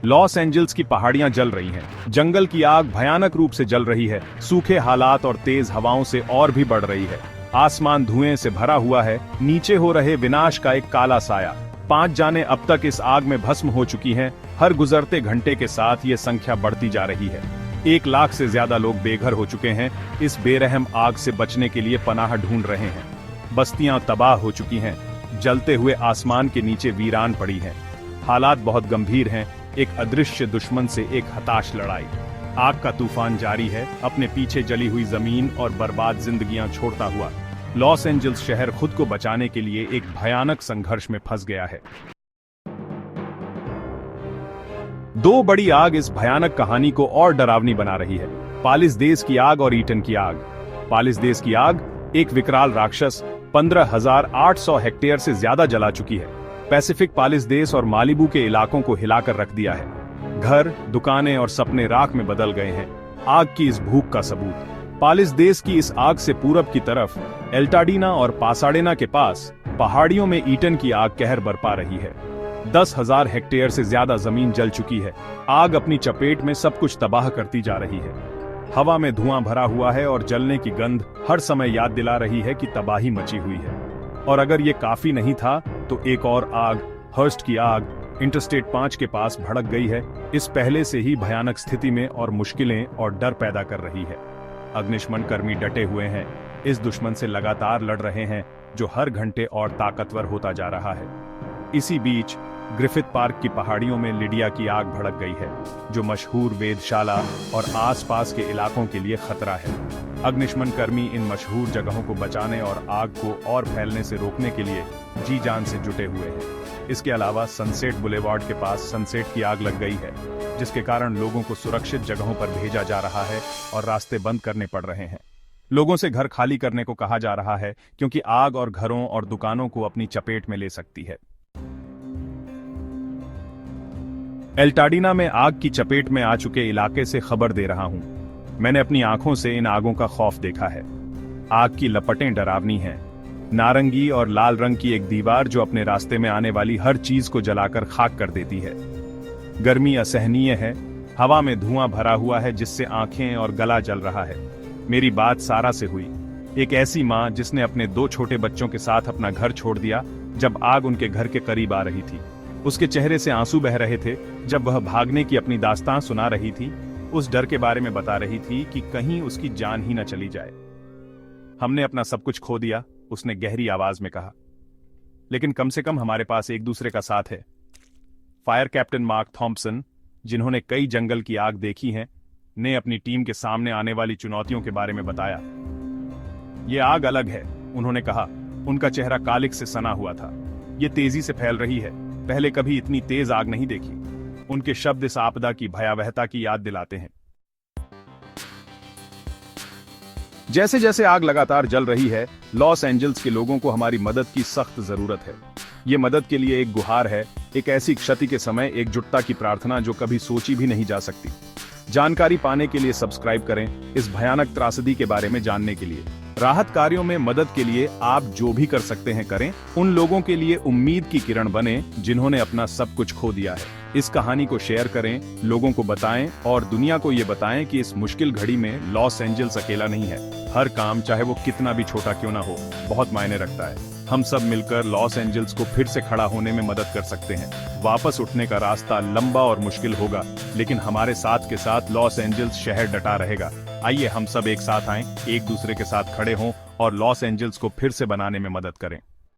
Los Angeles की पहाड़ियां जल रही हैं, जंगल की आग भयानक रूप से जल रही है, सूखे हालात और तेज हवाओं से और भी बढ़ रही है। आसमान धुएं से भरा हुआ है, नीचे हो रहे विनाश का एक काला साया। 5 जानें अब तक इस आग में भस्म हो चुकी हैं। हर गुजरते घंटे के साथ ये संख्या बढ़ती जा रही है। 1 लाख से ज्यादा लोग बेघर हो चुके हैं, इस बेरहम आग से बचने के लिए पनाह ढूंढ रहे हैं। बस्तियां तबाह हो चुकी हैं, जलते हुए आसमान के नीचे वीरान पड़ी हैं। हालात बहुत गंभीर हैं, एक अदृश्य दुश्मन से एक हताश लड़ाई। आग का तूफान जारी है, अपने पीछे जली हुई जमीन और बर्बाद जिंदगियां छोड़ता हुआ लॉस एंजल्स शहर खुद को बचाने के लिए एक भयानक संघर्ष में फंस गया है। 2 बड़ी आग इस भयानक कहानी को और डरावनी बना रही है। पालिस देश की आग और ईटन की आग। पालिस देश की आग एक विकराल राक्षस 15,800 हेक्टेयर से ज्यादा जला चुकी है। पैसिफिक पालिस देश और मालिबू के इलाकों को हिलाकर रख दिया है। घर, दुकानें और सपने राख में बदल गए हैं। आग की इस भूख का सबूत। पालिस देश की इस आग से पूरब की तरफ एल्टाडीना और पासाडेना के पास पहाड़ियों में ईटन की आग कहर बरपा रही है। 10,000 हेक्टेयर से ज्यादा जमीन जल चुकी है। आग अपनी चपेट में सब कुछ तबाह करती जा रही है। हवा में धुआं भरा हुआ है और जलने की गंध हर समय याद दिला रही है कि तबाही मची हुई है। और अगर ये काफी नहीं था तो एक और आग, हर्स्ट की आग, इंटरस्टेट 5 के पास भड़क गई है। इस पहले से ही भयानक स्थिति में और मुश्किलें और डर पैदा कर रही है। अग्निशमन कर्मी डटे हुए हैं, इस दुश्मन से लगातार लड़ रहे हैं जो हर घंटे और ताकतवर होता जा रहा है। इसी बीच ग्रिफिथ पार्क की पहाड़ियों में लिडिया की आग भड़क गई है, जो मशहूर वेधशाला और आसपास के इलाकों के लिए खतरा है। अग्निशमन कर्मी इन मशहूर जगहों को बचाने और आग को और फैलने से रोकने के लिए जी जान से जुटे हुए हैं। इसके अलावा सनसेट बुलेवार्ड के पास सनसेट की आग लग गई है, जिसके कारण लोगों को सुरक्षित जगहों पर भेजा जा रहा है और रास्ते बंद करने पड़ रहे हैं। लोगों से घर खाली करने को कहा जा रहा है क्योंकि आग और घरों और दुकानों को अपनी चपेट में ले सकती है। एल्टाडीना में आग की चपेट में आ चुके इलाके से खबर दे रहा हूं। मैंने अपनी आंखों से इन आगों का खौफ देखा है। आग की लपटें डरावनी हैं। नारंगी और लाल रंग की एक दीवार जो अपने रास्ते में आने वाली हर चीज को जलाकर खाक कर देती है। गर्मी असहनीय है, हवा में धुआं भरा हुआ है जिससे आंखें और गला जल रहा है। मेरी बात सारा से हुई, एक ऐसी मां जिसने अपने 2 छोटे बच्चों के साथ अपना घर छोड़ दिया जब आग उनके घर के करीब आ रही थी। उसके चेहरे से आंसू बह रहे थे जब वह भागने की अपनी दास्तान सुना रही थी, उस डर के बारे में बता रही थी कि कहीं उसकी जान ही न चली जाए। हमने अपना सब कुछ खो दिया, उसने गहरी आवाज में कहा, लेकिन कम से कम हमारे पास एक दूसरे का साथ है। फायर कैप्टन मार्क थॉम्पसन, जिन्होंने कई जंगल की आग देखी हैं, ने अपनी टीम के सामने आने वाली चुनौतियों के बारे में बताया। ये आग अलग है, उन्होंने कहा। उनका चेहरा कालिख से सना हुआ था। ये तेजी से फैल रही है, पहले कभी इतनी तेज आग नहीं देखी। उनके शब्द इस आपदा की भयावहता की याद दिलाते हैं। जैसे जैसे आग लगातार जल रही है, लॉस एंजल्स के लोगों को हमारी मदद की सख्त जरूरत है। ये मदद के लिए एक गुहार है, एक ऐसी क्षति के समय एकजुटता की प्रार्थना जो कभी सोची भी नहीं जा सकती। जानकारी पाने के लिए सब्सक्राइब करें, इस भयानक त्रासदी के बारे में जानने के लिए। राहत कार्यों में मदद के लिए आप जो भी कर सकते हैं करें। उन लोगों के लिए उम्मीद की किरण बने जिन्होंने अपना सब कुछ खो दिया है। इस कहानी को शेयर करें, लोगों को बताएं और दुनिया को ये बताएं कि इस मुश्किल घड़ी में लॉस एंजल्स अकेला नहीं है। हर काम, चाहे वो कितना भी छोटा क्यों ना हो, बहुत मायने रखता है। हम सब मिलकर लॉस एंजल्स को फिर से खड़ा होने में मदद कर सकते हैं। वापस उठने का रास्ता लंबा और मुश्किल होगा, लेकिन हमारे साथ के साथ लॉस एंजल्स शहर डटा रहेगा। आइए हम सब एक साथ आएं, एक दूसरे के साथ खड़े हों और लॉस एंजल्स को फिर से बनाने में मदद करें।